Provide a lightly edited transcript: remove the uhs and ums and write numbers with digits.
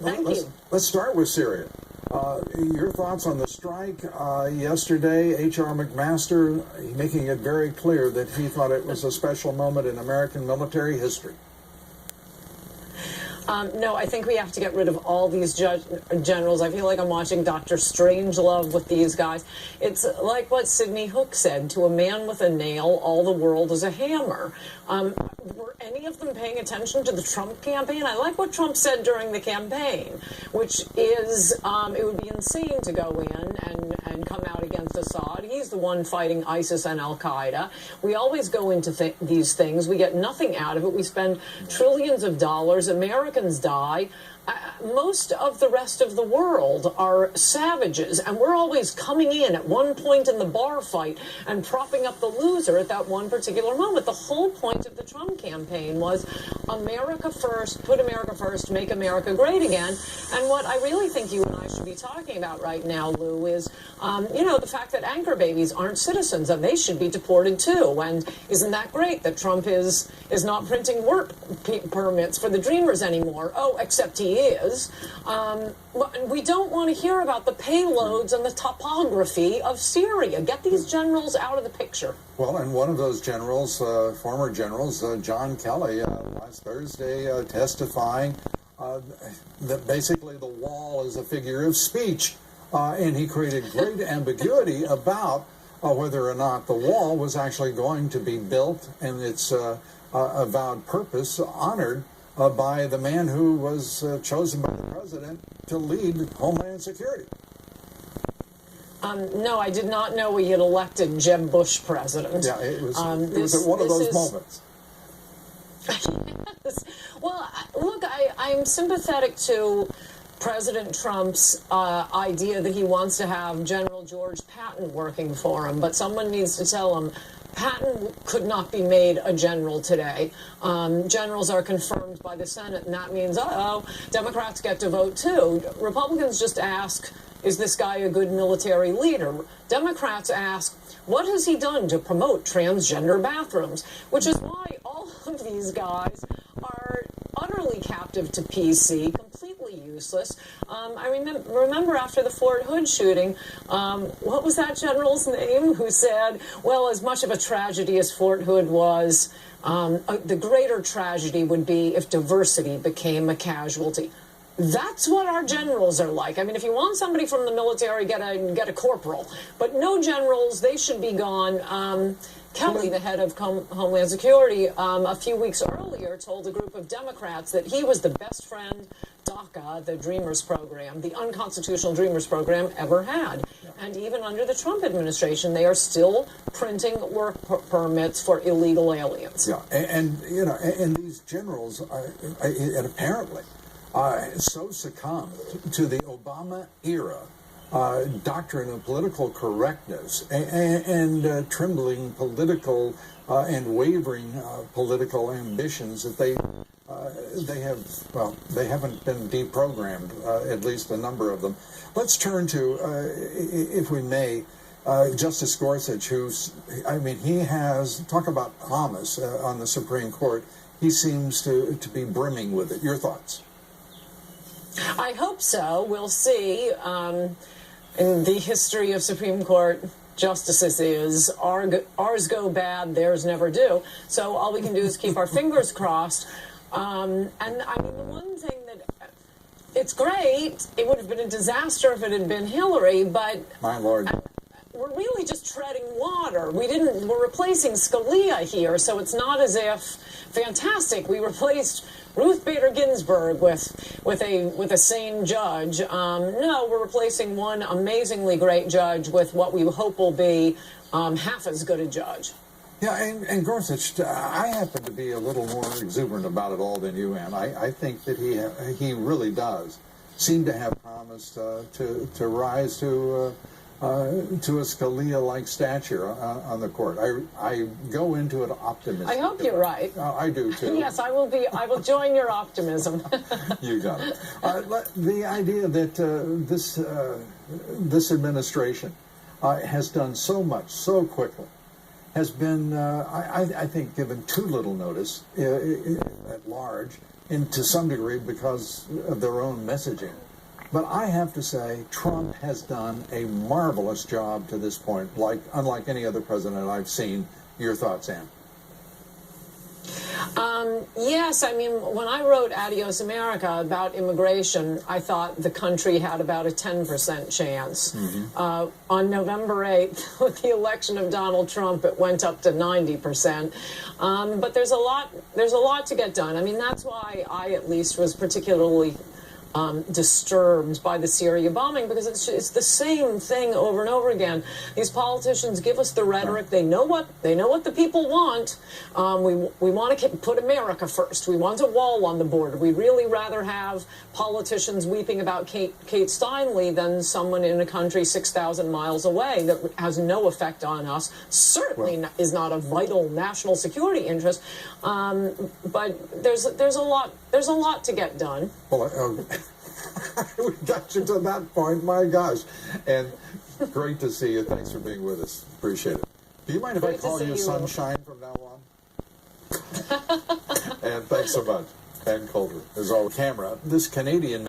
Thank you. Let's start with Syria. Your thoughts on the strike yesterday? H.R. McMaster making it very clear that he thought it was a special moment in American military history. No, I think we have to get rid of all these generals. I feel like I'm watching Dr. Strangelove with these guys. It's like what Sidney Hook said, to a man with a nail, all the world is a hammer. Were any of them paying attention to the Trump campaign? I like what Trump said during the campaign, which is it would be insane to go in and come out against Assad. He's the one fighting ISIS and Al-Qaeda. We always go into these things. We get nothing out of it. We spend trillions of dollars. Americans die. Most of the rest of the world are savages, and we're always coming in at one point in the bar fight and propping up the loser at that one particular moment. The whole point of the Trump campaign was America first, put America first, make America great again. And what I really think you and I should be talking about right now, Lou, is, the fact that anchor babies aren't citizens and they should be deported too. And isn't that great that Trump is not printing work permits for the Dreamers anymore? Oh, except he is. We don't want to hear about the payloads and the topography of Syria. Get these generals out of the picture. Well, and one of those generals, former generals, John Kelly, last Thursday testifying that basically the wall is a figure of speech. And he created great ambiguity about whether or not the wall was actually going to be built and its avowed purpose honored by the man who was chosen by the president to lead Homeland Security. No, I did not know we had elected Jeb Bush president. Yeah, it was one of those moments. Yes. Well, look, I'm sympathetic to President Trump's idea that he wants to have General George Patton working for him, but someone needs to tell him Patton could not be made a general today. Generals are confirmed by the Senate, and that means, Democrats get to vote too. Republicans just ask, is this guy a good military leader? Democrats ask, what has he done to promote transgender bathrooms? Which is why all of these guys are utterly captive to PC, completely useless. I remember after the Fort Hood shooting, what was that general's name who said, well, as much of a tragedy as Fort Hood was, the greater tragedy would be if diversity became a casualty. That's what our generals are like. I mean, if you want somebody from the military, get a corporal. But no generals, they should be gone. Kelly, the head of Homeland Security, a few weeks earlier told a group of Democrats that he was the best friend DACA, the Dreamers program, the unconstitutional Dreamers program, ever had. And even under the Trump administration, they are still printing work permits for illegal aliens. Yeah, and these generals, and apparently, so succumbed to the Obama era doctrine of political correctness and trembling political and wavering political ambitions that they haven't been deprogrammed, at least a number of them. Let's turn to, if we may, Justice Gorsuch, he has, talk about promise on the Supreme Court. He seems to be brimming with it. Your thoughts? I hope so. We'll see. In the history of Supreme Court justices is ours go bad, theirs never do. So all we can do is keep our fingers crossed. And I mean, the one thing that it's great, it would have been a disaster if it had been Hillary, but my Lord, we're really just treading water. We're replacing Scalia here, so it's not as if fantastic. We replaced Ruth Bader Ginsburg with a sane judge. No, we're replacing one amazingly great judge with what we hope will be half as good a judge. Yeah, and Gorsuch, I happen to be a little more exuberant about it all than you am. I think that he really does seem to have promised to rise to a Scalia-like stature on the court. I go into it optimistic. I hope you're right. I do too. Yes, I will join your optimism. You got it. The idea that this administration has done so much so quickly has been, I think, given too little notice at large and to some degree because of their own messaging. But I have to say, Trump has done a marvelous job to this point, unlike any other president I've seen. Your thoughts, Ann? Yes, I mean, when I wrote Adios America about immigration, I thought the country had about a 10% chance. On November 8th, with the election of Donald Trump, it went up to 90%. But there's a lot to get done. I mean, that's why I, at least, was particularly disturbed by the Syria bombing, because it's the same thing over and over again. These politicians give us the rhetoric. They know what the people want. We want to put America first. We want a wall on the border. We'd really rather have politicians weeping about Kate Steinle than someone in a country 6,000 miles away that has no effect on us. Certainly is not a vital national security interest. But there's a lot to get done. Well, we got you to that point, my gosh. And great to see you. Thanks for being with us. Appreciate it. Do you mind if I call you Sunshine from now on? And thanks so much. And Coulter is our camera. This Canadian